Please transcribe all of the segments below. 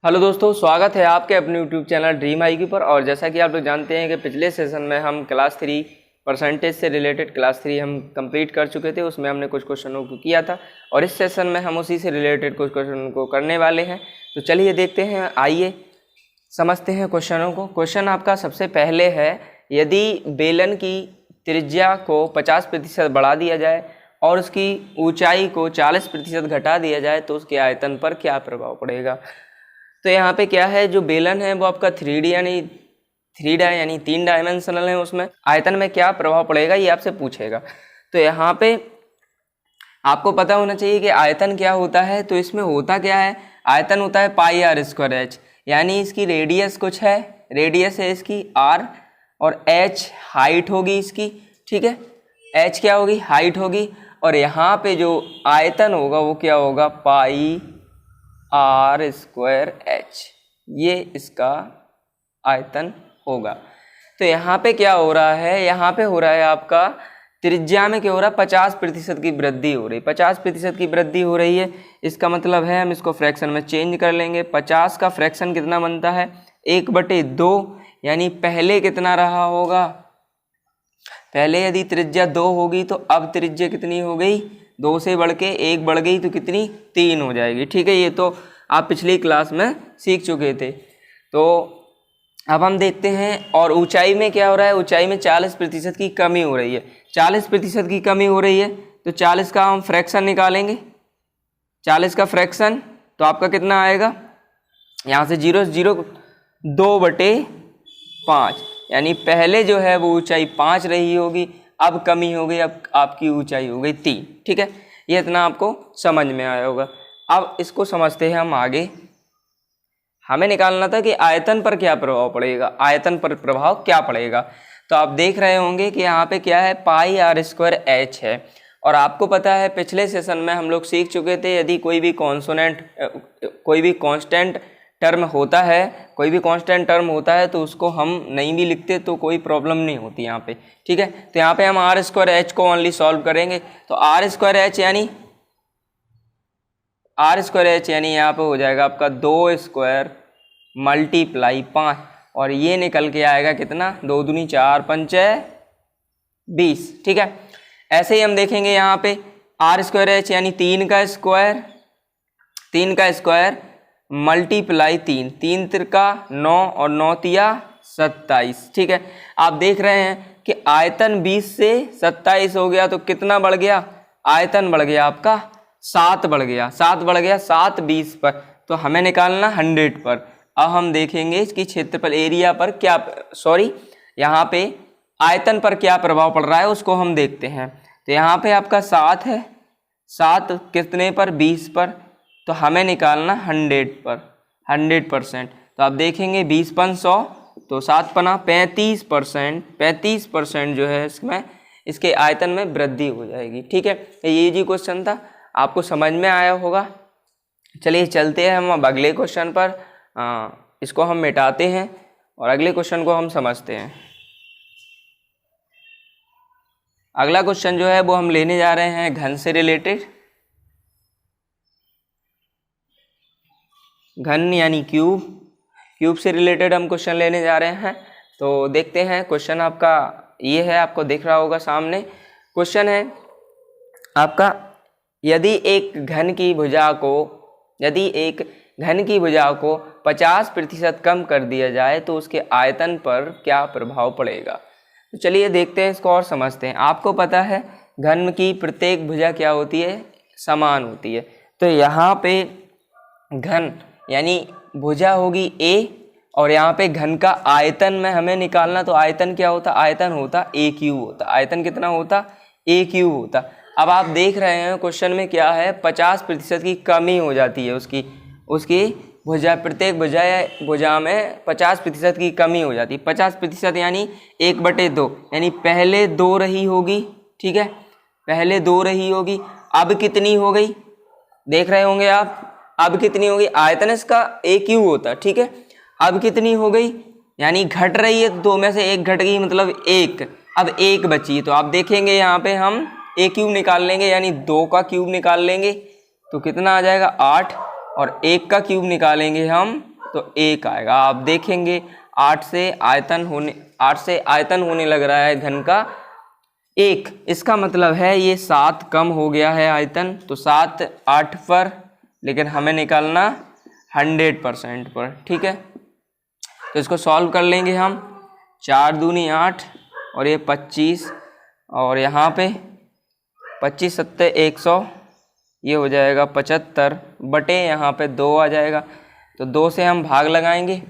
Hello दोस्तों, स्वागत है आपके अपने यूट्यूब चैनल ड्रीम IQ पर। और जैसा कि आप लोग जानते हैं कि पिछले सेशन में हम क्लास 3 परसेंटेज से रिलेटेड क्लास 3 हम कंप्लीट कर चुके थे। उसमें हमने कुछ क्वेश्चनों को किया था और इस सेशन में हम उसी से रिलेटेड कुछ क्वेश्चन को करने वाले हैं। तो चलिए देखते हैं, आइए समझते हैं क्वेश्चनों को। क्वेश्चन आपका सबसे पहले है, यदि बेलन की त्रिज्या को 50% बढ़ा दिया जाए और उसकी ऊंचाई को 40% घटा दिया जाए तो उसके आयतन पर क्या प्रभाव पड़ेगा। तो यहाँ पे क्या है, जो बेलन है वो आपका 3D यानी 3 डायमेंशनल है, उसमें आयतन में क्या प्रभाव पड़ेगा ये आपसे पूछेगा। तो यहाँ पे आपको पता होना चाहिए कि आयतन क्या होता है। तो इसमें होता क्या है, आयतन होता है πr²h, यानी इसकी रेडियस कुछ है, रेडियस है इसकी r और h हाइट होगी इसकी, ठीक है। h क्या होगी, हाइट होगी। और यहाँ पे जो आयतन होगा वो क्या होगा, πr²h, ये इसका आयतन होगा। तो यहाँ पे क्या हो रहा है, यहाँ पे हो रहा है आपका त्रिज्या में क्या हो रहा है, 50% की वृद्धि हो रही है। 50% की वृद्धि हो रही है, इसका मतलब है हम इसको फ्रैक्शन में चेंज कर लेंगे। 50 का फ्रैक्शन कितना बनता है, 1/2, यानी पहले कितना रहा होगा, पहले यदि त्रिज्या 2 होगी तो अब त्रिज्या कितनी हो गई, 2 से बढ़ के 1 बढ़ गई तो कितनी, 3 हो जाएगी, ठीक है। ये तो आप पिछली क्लास में सीख चुके थे। तो अब हम देखते हैं, और ऊंचाई में क्या हो रहा है, ऊंचाई में 40% की कमी हो रही है। 40% की कमी हो रही है तो 40 का हम फ्रैक्शन निकालेंगे। 40 का फ्रैक्शन तो आपका कितना आएगा, यहाँ से 0 2/5, यानी पहले जो है वो ऊंचाई 5 रही होगी, अब कमी हो गई, अब आपकी ऊंचाई हो गई 3, ठीक है। ये इतना आपको समझ में आया होगा। अब इसको समझते हैं हम आगे। हमें निकालना था कि आयतन पर क्या प्रभाव पड़ेगा, आयतन पर प्रभाव क्या पड़ेगा। तो आप देख रहे होंगे कि यहाँ पे क्या है, πr²h है। और आपको पता है पिछले सेशन में हम लोग सीख चुके थे, यदि कोई भी कांस्टेंट टर्म होता है, कोई भी कांस्टेंट टर्म होता है तो उसको हम नहीं भी लिखते तो कोई प्रॉब्लम नहीं होती यहाँ पे, ठीक है। तो यहाँ पे हम r²h को ओनली सॉल्व करेंगे। तो r² यानी यहाँ पे हो जाएगा आपका 2² × 5, और ये निकल के आएगा कितना, 2 दूनी 4 पंचे 20, ठीक है। ऐसे ही हम देखेंगे यहाँ पे r²h यानी 3 का स्क्वायर मल्टीप्लाई 3 3×3 9 और 9 तिया 27, ठीक है। आप देख रहे हैं कि आयतन 20 से 27 हो गया तो कितना बढ़ गया, आयतन बढ़ गया आपका 7 बढ़ गया, 7 20 पर। तो हमें निकालना 100 पर। अब हम देखेंगे इसकी क्षेत्रफल एरिया पर क्या, यहाँ पे आयतन पर क्या प्रभाव पड़ रहा है उसको हम देखते हैं। तो यहाँ पे आपका 7 है, 7 कितने पर, 20 पर। तो हमें निकालना 100 पर, 100%। तो आप देखेंगे 20 × 100 तो 7 × 35% जो है इसमें इसके आयतन में वृद्धि हो जाएगी, ठीक है। ये जी क्वेश्चन था, आपको समझ में आया होगा। चलिए चलते हैं हम अब अगले क्वेश्चन पर। इसको हम मिटाते हैं और अगले क्वेश्चन को हम समझते हैं। अगला क्वेश्चन जो है वो हम लेने जा रहे हैं घन से रिलेटेड, घन यानी क्यूब से रिलेटेड हम क्वेश्चन लेने जा रहे हैं। तो देखते हैं, क्वेश्चन आपका ये है, आपको दिख रहा होगा सामने। क्वेश्चन है आपका, यदि एक घन की भुजा को 50% कम कर दिया जाए तो उसके आयतन पर क्या प्रभाव पड़ेगा। तो चलिए देखते हैं इसको और समझते हैं। आपको पता है घन की प्रत्येक भुजा क्या होती है, समान होती है। तो यहाँ पे घन यानी भुजा होगी A, और यहाँ पे घन का आयतन में हमें निकालना, तो आयतन क्या होता, आयतन होता A³ होता, आयतन कितना होता, A³ होता। अब आप देख रहे हैं क्वेश्चन में क्या है, 50% की कमी हो जाती है उसकी भुजा, प्रत्येक भुजा में 50% की कमी हो जाती है। 50% यानी 1/2, यानी पहले 2 रही होगी, ठीक है, पहले 2 रही होगी, अब कितनी हो गई, देख रहे होंगे आप, अब कितनी हो गई, आयतन इसका A³ होता, ठीक है। अब कितनी हो गई, यानी घट रही है, 2 में से 1 घट गई, मतलब 1, अब 1 बची। तो आप देखेंगे यहाँ पे हम A³ निकाल लेंगे, यानी 2 का क्यूब निकाल लेंगे तो कितना आ जाएगा 8, और 1 का क्यूब निकालेंगे हम तो 1 आएगा। आप देखेंगे 8 से आयतन होने लग रहा है घन का 1, इसका मतलब है ये 7 कम हो गया है आयतन, तो 7 8 पर, लेकिन हमें निकालना 100% पर, ठीक है। तो इसको सॉल्व कर लेंगे हम, 4 दूनी 8 और ये 25 और यहाँ पे 25 सत्ते 100, ये हो जाएगा 75 बटे यहाँ पे 2 आ जाएगा। तो 2 से हम भाग लगाएंगे,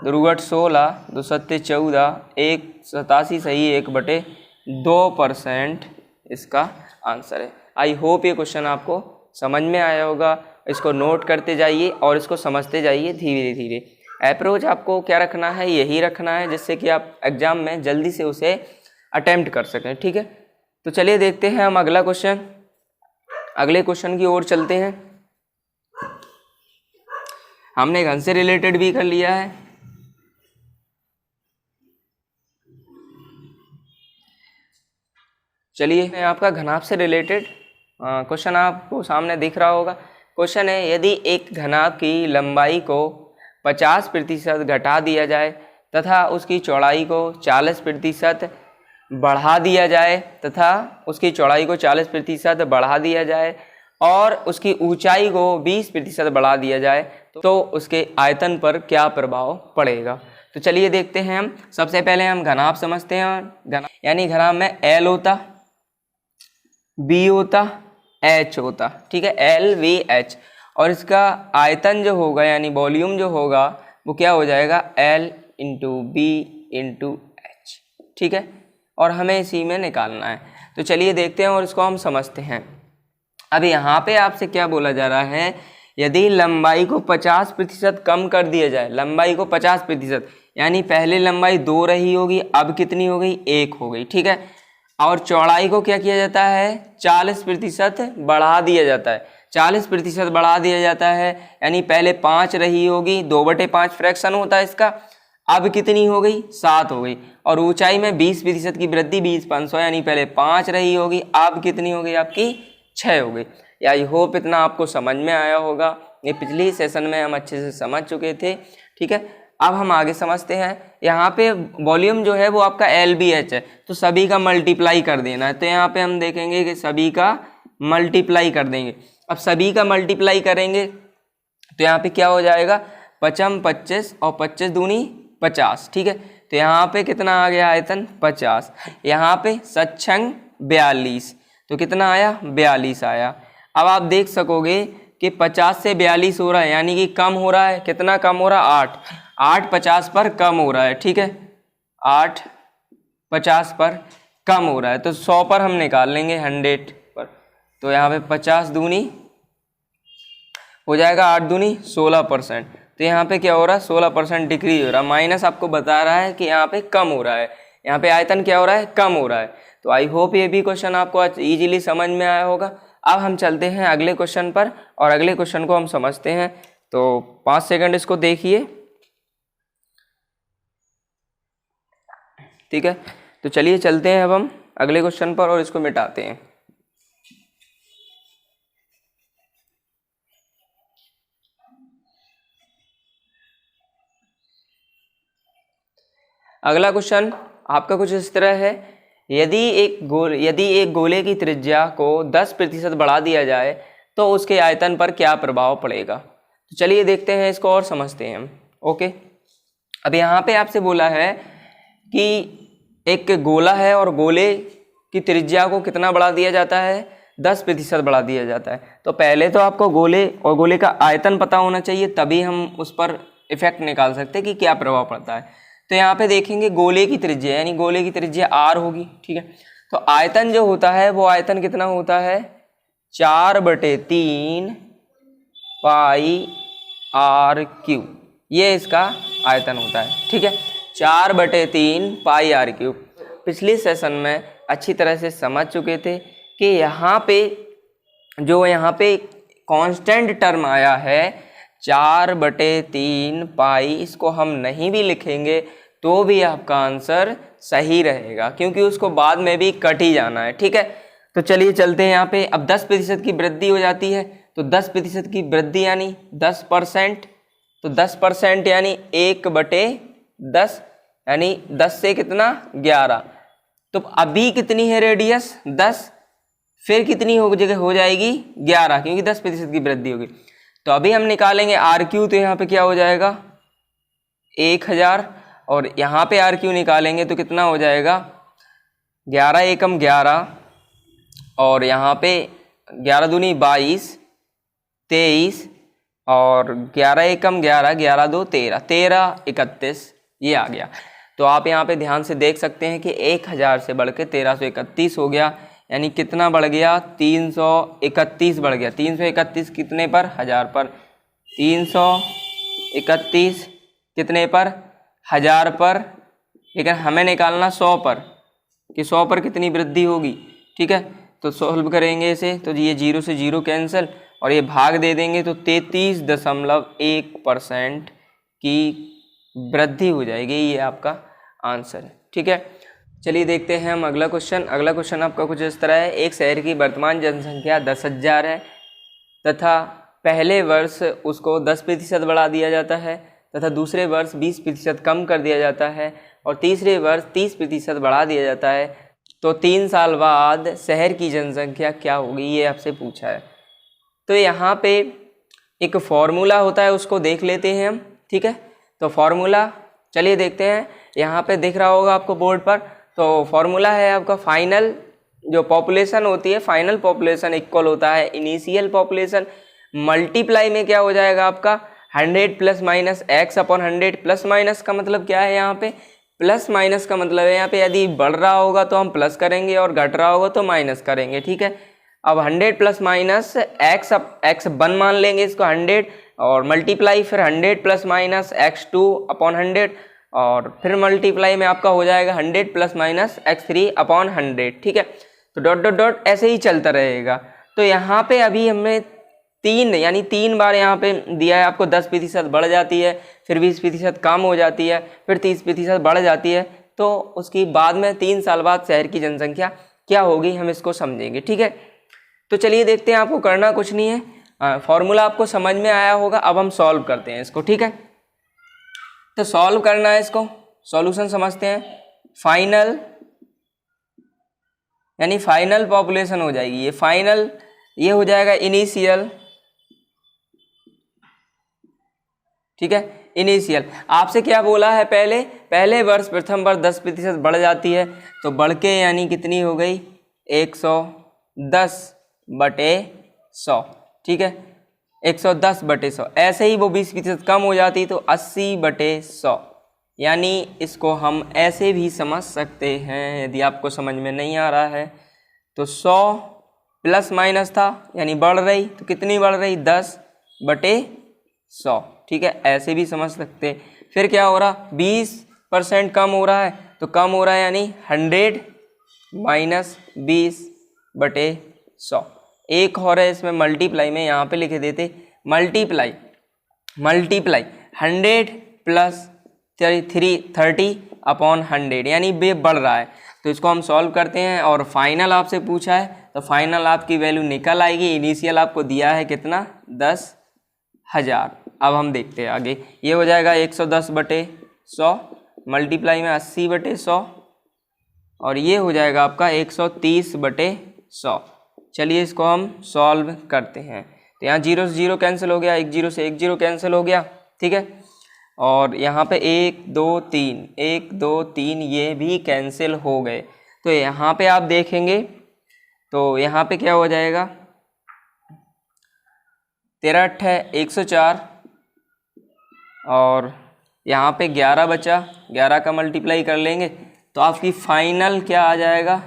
2 16, 2 सत्ते 14, 1 87 सही 1/2% इसका आंसर है। आई होप ये क्वेश्चन आपको समझ में आया होगा। इसको नोट करते जाइए और इसको समझते जाइए धीरे धीरे। अप्रोच आपको क्या रखना है, यही रखना है जिससे कि आप एग्जाम में जल्दी से उसे अटेम्प्ट कर सकें, ठीक है। तो चलिए देखते हैं हम अगले क्वेश्चन की ओर चलते हैं। हमने घन से रिलेटेड भी कर लिया है। चलिए आपका घनाभ से रिलेटेड क्वेश्चन आपको सामने दिख रहा होगा। क्वेश्चन है, यदि एक घनाभ की लंबाई को 50% घटा दिया जाए तथा उसकी चौड़ाई को 40% बढ़ा दिया जाए और उसकी ऊंचाई को 20% बढ़ा दिया जाए तो उसके आयतन पर क्या प्रभाव पड़ेगा। तो चलिए देखते हैं हम। सबसे पहले हम घनाभ समझते हैं। यानी घनाभ में L होता, B होता, H होता, ठीक है, LVH, और इसका आयतन जो होगा यानी वॉल्यूम जो होगा वो क्या हो जाएगा, L × B × H, ठीक है। और हमें इसी में निकालना है। तो चलिए देखते हैं और इसको हम समझते हैं। अब यहाँ पे आपसे क्या बोला जा रहा है, यदि लंबाई को 50% कम कर दिया जाए, लंबाई को 50%, यानी पहले लंबाई 2 रही होगी, अब कितनी हो गई, 1 हो गई, ठीक है। और चौड़ाई को क्या किया जाता है, 40% बढ़ा दिया जाता है, 40% बढ़ा दिया जाता है, यानी पहले 5 रही होगी, 2/5 फ्रैक्शन होता है इसका, अब कितनी हो गई, 7 हो गई। और ऊंचाई में 20% की वृद्धि, 20/500, यानी पहले 5 रही होगी, अब कितनी हो गई आपकी, 6 हो गई। आई होप इतना आपको समझ में आया होगा। ये पिछली सेशन में हम अच्छे से समझ चुके थे, ठीक है। अब हम आगे समझते हैं। यहाँ पे वॉल्यूम जो है वो आपका LBH है, तो सभी का मल्टीप्लाई कर देना है। तो यहाँ पे हम देखेंगे कि सभी का मल्टीप्लाई कर देंगे। अब सभी का मल्टीप्लाई करेंगे तो यहाँ पे क्या हो जाएगा, 5 25 और 25 दूनी 50, ठीक है। तो यहाँ पे कितना आ गया आयतन, 50। यहाँ पे 7×6 42, तो कितना आया, 42 आया। अब आप देख सकोगे कि 50 से 42 हो रहा है, यानी कि कम हो रहा है। कितना कम हो रहा है, 8 50 पर कम हो रहा है, ठीक है, 8 50 पर कम हो रहा है। तो 100 पर हम निकाल लेंगे 100 पर। तो यहाँ पे 50 दूनी हो जाएगा 8 दूनी 16%। तो यहाँ पे क्या हो रहा है, 16% डिक्रीज हो रहा है, माइनस आपको बता रहा है कि यहाँ पे कम हो रहा है। यहाँ पे आयतन क्या हो रहा है, कम हो रहा है। तो आई होप ये भी क्वेश्चन आपको इजीली समझ में आया होगा। अब हम चलते हैं अगले क्वेश्चन पर और अगले क्वेश्चन को हम समझते हैं। तो 5 सेकंड इसको देखिए, ठीक है। तो चलिए चलते हैं अब हम अगले क्वेश्चन पर और इसको मिटाते हैं। अगला क्वेश्चन आपका कुछ इस तरह है, यदि एक गोले की त्रिज्या को 10% बढ़ा दिया जाए तो उसके आयतन पर क्या प्रभाव पड़ेगा। तो चलिए देखते हैं इसको और समझते हैं हम। ओके, अब यहाँ पे आपसे बोला है कि एक गोला है और गोले की त्रिज्या को कितना बढ़ा दिया जाता है, 10% बढ़ा दिया जाता है। तो पहले तो आपको गोले और गोले का आयतन पता होना चाहिए, तभी हम उस पर इफेक्ट निकाल सकते हैं कि क्या प्रभाव पड़ता है। तो यहाँ पे देखेंगे गोले की त्रिज्या, यानी गोले की त्रिज्या r होगी, ठीक है। तो आयतन जो होता है वो आयतन कितना होता है, 4/3 πr3, ये इसका आयतन होता है, ठीक है, 4/3 πr3। पिछले सेशन में अच्छी तरह से समझ चुके थे कि यहाँ पे कांस्टेंट टर्म आया है 4/3 पाई, इसको हम नहीं भी लिखेंगे तो भी आपका आंसर सही रहेगा, क्योंकि उसको बाद में भी कट ही जाना है, ठीक है। तो चलिए चलते हैं यहाँ पे। अब 10% की वृद्धि हो जाती है, तो 10% की वृद्धि यानी 10%, तो 10% यानी 1/10, यानी 10 से कितना 11। तो अभी कितनी है रेडियस 10, फिर कितनी हो जाएगी 11, क्योंकि 10% की वृद्धि होगी। तो अभी हम निकालेंगे RQ, तो यहाँ पे क्या हो जाएगा 1000, और यहाँ पे RQ निकालेंगे तो कितना हो जाएगा 11 एकम 11, और यहाँ पे 11 दूनी 22, 23, और 11 एकम 11, 11 दो 13, 13 31, ये आ गया। तो आप यहाँ पे ध्यान से देख सकते हैं कि 1000 से बढ़ के 1331 हो गया, यानी कितना बढ़ गया 331 बढ़ गया। 331 कितने पर 1000 पर, 331 कितने पर 1000 पर, लेकिन हमें निकालना 100 पर कि 100 पर कितनी वृद्धि होगी। ठीक है, तो सॉल्व करेंगे इसे, तो ये 0 से 0 कैंसिल और ये भाग दे देंगे, तो 33.1% की वृद्धि हो जाएगी। ये आपका आंसर है। ठीक है, चलिए देखते हैं हम अगला क्वेश्चन। अगला क्वेश्चन आपका कुछ इस तरह है। एक शहर की वर्तमान जनसंख्या 10,000 है तथा पहले वर्ष उसको 10% बढ़ा दिया जाता है तथा दूसरे वर्ष 20% कम कर दिया जाता है और तीसरे वर्ष 30% बढ़ा दिया जाता है, तो 3 साल बाद शहर की जनसंख्या क्या होगी, ये आपसे पूछा है। तो यहाँ पे एक फॉर्मूला होता है, उसको देख लेते हैं हम। ठीक है, तो फॉर्मूला चलिए देखते हैं। यहाँ पे दिख रहा होगा आपको बोर्ड पर। तो फॉर्मूला है आपका फाइनल जो पॉपुलेशन होती है, फाइनल पॉपुलेशन इक्वल होता है इनिशियल पॉपुलेशन मल्टीप्लाई में क्या हो जाएगा आपका 100 plus minus x upon 100। Plus minus का मतलब क्या है, यहाँ पे प्लस माइनस का मतलब है यहाँ पे यदि बढ़ रहा होगा तो हम प्लस करेंगे और घट रहा होगा तो माइनस करेंगे। ठीक है, अब 100 प्लस माइनस x, अब x 1 मान लेंगे इसको 100 और मल्टीप्लाई फिर 100 प्लस माइनस x2 अपॉन 100 और फिर मल्टीप्लाई में आपका हो जाएगा 100 प्लस माइनस x3 अपॉन 100। ठीक है, तो डॉट डॉट डॉट ऐसे ही चलता रहेगा। तो यहाँ पे अभी हमें 3 बार यहाँ पे दिया है आपको 10% बढ़ जाती है, फिर 20% कम हो जाती है, फिर 30% बढ़ जाती है। तो उसकी बाद में 3 साल बाद शहर की जनसंख्या क्या होगी, हम इसको समझेंगे। ठीक है, तो चलिए देखते हैं। आपको करना कुछ नहीं है, फॉर्मूला आपको समझ में आया होगा। अब हम सॉल्व करते हैं इसको। ठीक है, तो सॉल्व करना है इसको, सॉल्यूशन समझते हैं। फाइनल यानी फाइनल पॉपुलेशन हो जाएगी ये फाइनल, ये हो जाएगा इनिशियल। ठीक है, इनिशियल आपसे क्या बोला है, पहले वर्ष प्रथम वर्ष 10% बढ़ जाती है, तो बढ़ के यानी कितनी हो गई 110/100। ठीक है, 110/100। ऐसे ही वो 20% कम हो जाती तो 80/100। यानी इसको हम ऐसे भी समझ सकते हैं, यदि आपको समझ में नहीं आ रहा है तो 100 प्लस माइनस था यानी बढ़ रही, तो कितनी बढ़ रही 10/100। ठीक है, ऐसे भी समझ सकते। फिर क्या हो रहा 20% कम हो रहा है, तो कम हो रहा है यानी 100 माइनस 20/100। एक और है इसमें मल्टीप्लाई में, यहाँ पे लिखे देते मल्टीप्लाई 100 प्लस 30 अपॉन 100, यानी बे बढ़ रहा है। तो इसको हम सॉल्व करते हैं और फाइनल आपसे पूछा है, तो फाइनल आपकी वैल्यू निकल आएगी। इनिशियल आपको दिया है कितना 10,000। अब हम देखते हैं आगे, ये हो जाएगा 110/100 मल्टीप्लाई में 80/100 और ये हो जाएगा आपका 130/100। चलिए इसको हम सॉल्व करते हैं। तो यहाँ 0 से 0 कैंसिल हो गया, 1 0 से 1 0 कैंसिल हो गया। ठीक है, और यहाँ पे 1 2 3 ये भी कैंसिल हो गए। तो यहाँ पे आप देखेंगे तो यहाँ पे क्या हो जाएगा 13 8 104 और यहाँ पे 11 बचा, 11 का मल्टीप्लाई कर लेंगे तो आपकी फाइनल क्या आ जाएगा,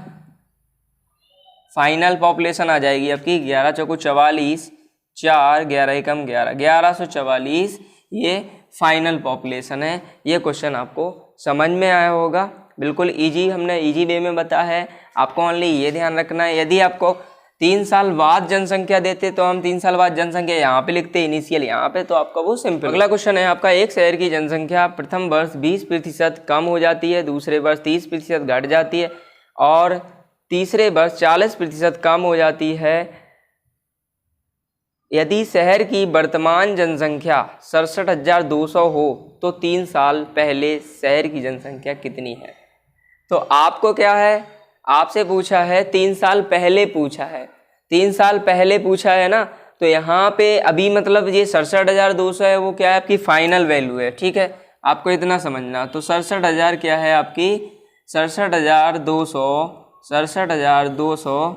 फाइनल पॉपुलेशन आ जाएगी आपकी 11 चौको 44, 4 11 एकम 11, 1144 ये फाइनल पॉपुलेशन है। ये क्वेश्चन आपको समझ में आया होगा, बिल्कुल इजी, हमने इजी वे में बताया है। आपको ओनली ये ध्यान रखना है, यदि आपको 3 साल बाद जनसंख्या देते तो हम 3 साल बाद जनसंख्या यहाँ पे लिखते, इनिशियल यहाँ पे, तो आपका वो सिंपल। अगला क्वेश्चन है आपका, एक शहर की जनसंख्या प्रथम वर्ष 20% कम हो जाती है, दूसरे वर्ष 30% घट जाती है और तीसरे वर्ष 40% कम हो जाती है। यदि शहर की वर्तमान जनसंख्या 67,200 हो तो 3 साल पहले शहर की जनसंख्या कितनी है। तो आपको क्या है, आपसे पूछा है 3 साल पहले पूछा है, 3 साल पहले पूछा है ना, तो यहाँ पे अभी मतलब ये 67,200 है, वो क्या है आपकी फाइनल वैल्यू है, ठीक है, आपको इतना समझना। तो 67,000 क्या है आपकी 67,200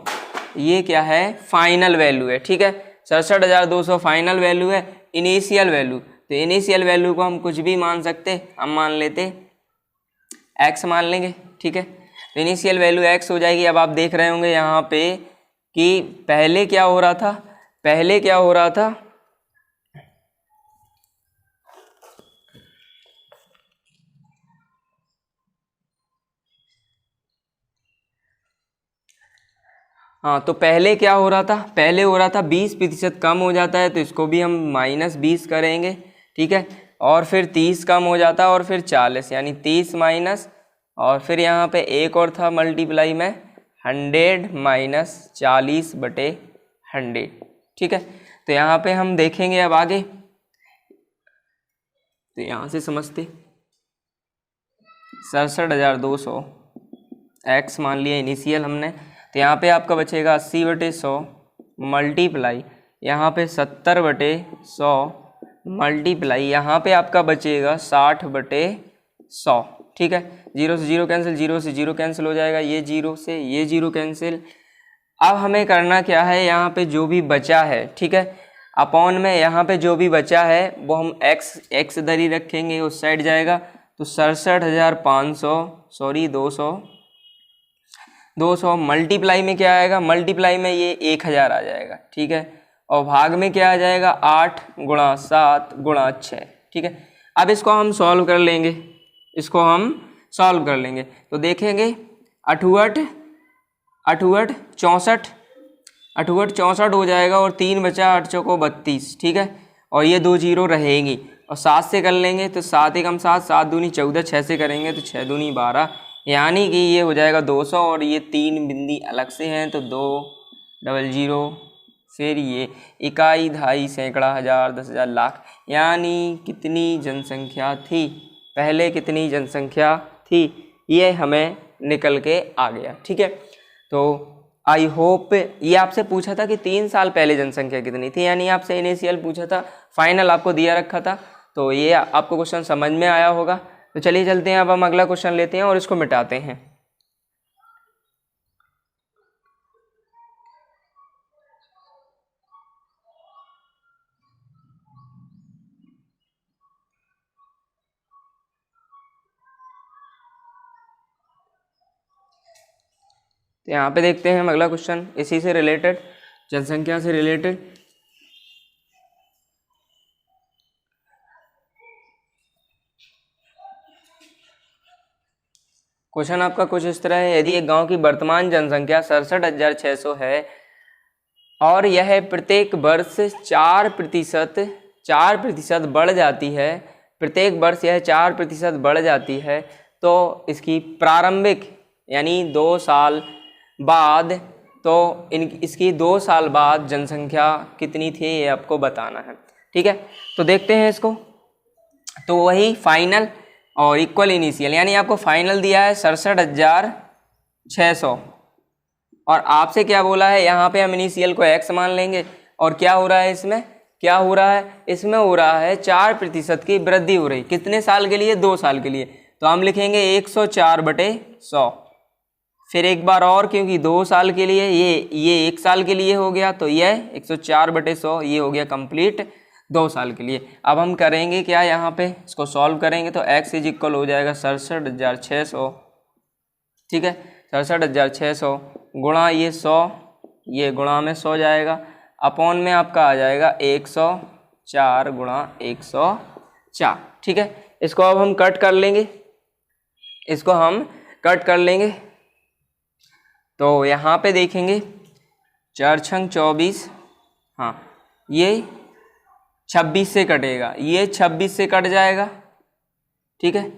ये क्या है फाइनल वैल्यू है, ठीक है, 67,200 फाइनल वैल्यू है। इनिशियल वैल्यू, तो इनिशियल वैल्यू को हम कुछ भी मान सकते, हम मान लेते x मान लेंगे, ठीक है, तो इनिशियल वैल्यू x हो जाएगी। अब आप देख रहे होंगे यहाँ पे कि पहले क्या हो रहा था, पहले क्या हो रहा था, हाँ, तो पहले क्या हो रहा था, पहले हो रहा था 20% कम हो जाता है, तो इसको भी हम -20 करेंगे, ठीक है, और फिर 30 कम हो जाता और फिर 40, यानी 30 माइनस, और फिर यहाँ पे एक और था मल्टीप्लाई में 100 माइनस 40/100, ठीक है। तो यहाँ पे हम देखेंगे अब आगे, तो यहाँ से समझते 67,200 x मान लिया इनिशियल हमने, तो यहाँ पे आपका बचेगा 80/100 मल्टीप्लाई यहाँ पे 70/100 मल्टीप्लाई यहाँ पे आपका बचेगा 60/100, ठीक है, 0 से 0 कैंसिल, 0 से 0 कैंसिल हो जाएगा, ये 0 से ये 0 कैंसिल। अब हमें करना क्या है, यहाँ पे जो भी बचा है, ठीक है, अपॉन में यहाँ पे जो भी बचा है वो हम x इधर ही रखेंगे, उस साइड जाएगा, तो 67,500 200 मल्टीप्लाई में क्या आएगा, मल्टीप्लाई में ये 1000 आ जाएगा, ठीक है, और भाग में क्या आ जाएगा 8 × 7 × 6, ठीक है। अब इसको हम सॉल्व कर लेंगे, इसको हम सॉल्व कर लेंगे, तो देखेंगे 8 8 64 हो जाएगा, और 3 बचा 8 चौको 32, ठीक है, और ये 2 0 रहेंगी, और 7 से कर लेंगे तो 7 एकम 7, 7 दूनी 14, 6 से करेंगे तो 6 दूनी 12, यानी कि ये हो जाएगा 200, और ये 3 बिंदी अलग से हैं तो 2 00, फिर ये इकाई, दहाई, सैकड़ा, हज़ार, 10,000, लाख, यानी कितनी जनसंख्या थी, पहले कितनी जनसंख्या थी, ये हमें निकल के आ गया, ठीक है। तो आई होप ये आपसे पूछा था कि 3 साल पहले जनसंख्या कितनी थी, यानी आपसे इनिशियल पूछा था, फाइनल आपको दिया रखा था, तो ये आपको क्वेश्चन समझ में आया होगा। तो चलिए चलते हैं, अब हम अगला क्वेश्चन लेते हैं और इसको मिटाते हैं। तो यहाँ पे देखते हैं हम अगला क्वेश्चन, इसी से रिलेटेड, जनसंख्या से रिलेटेड। क्वेश्चन आपका कुछ इस तरह है, यदि एक गांव की वर्तमान जनसंख्या 67,600 है और यह प्रत्येक वर्ष 4% बढ़ जाती है, प्रत्येक वर्ष यह 4% बढ़ जाती है, तो इसकी प्रारंभिक यानी 2 साल बाद, तो इसकी 2 साल बाद जनसंख्या कितनी थी ये आपको बताना है, ठीक है। तो देखते हैं इसको, तो वही फाइनल और इक्वल इनिशियल, यानी आपको फाइनल दिया है 67,600 और आपसे क्या बोला है, यहाँ पे हम इनिशियल को x मान लेंगे, और क्या हो रहा है इसमें, क्या हो रहा है इसमें, हो रहा है 4% की वृद्धि हो रही, कितने साल के लिए, 2 साल के लिए, तो हम लिखेंगे 104/100, फिर एक बार और, क्योंकि 2 साल के लिए, ये 1 साल के लिए हो गया, तो यह 104/100 ये हो गया कंप्लीट 2 साल के लिए। अब हम करेंगे क्या, यहाँ पे इसको सॉल्व करेंगे, तो x इज इक्वल हो जाएगा 67,600, ठीक है, 67,600 गुणा ये 100, ये गुणा में 100 जाएगा, अपॉन में आपका आ जाएगा 104 × 104, ठीक है। इसको अब हम कट कर लेंगे, इसको हम कट कर लेंगे, तो यहाँ पे देखेंगे 4 छंग 24, हाँ ये 26 से कटेगा, ये 26 से कट जाएगा, ठीक है,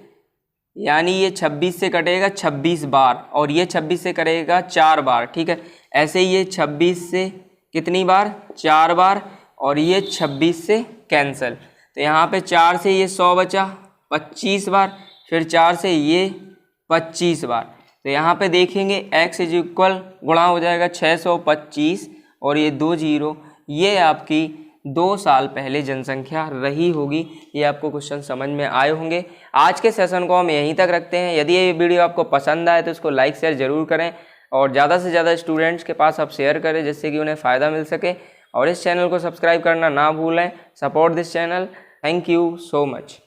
यानी ये 26 से कटेगा 26 बार, और ये 26 से कटेगा 4 बार, ठीक है, ऐसे ही ये 26 से कितनी बार, 4 बार, और ये 26 से कैंसिल, तो यहाँ पे 4 से ये 100 बचा 25 बार, फिर 4 से ये 25 बार। तो यहाँ पे देखेंगे x इज इक्वल गुणा हो जाएगा 625 और ये 2 0, ये आपकी 2 साल पहले जनसंख्या रही होगी। ये आपको क्वेश्चन समझ में आए होंगे। आज के सेशन को हम यहीं तक रखते हैं। यदि ये वीडियो आपको पसंद आए तो इसको लाइक शेयर जरूर करें और ज़्यादा से ज़्यादा स्टूडेंट्स के पास आप शेयर करें जिससे कि उन्हें फ़ायदा मिल सके, और इस चैनल को सब्सक्राइब करना ना भूलें। Support this channel. Thank you so much.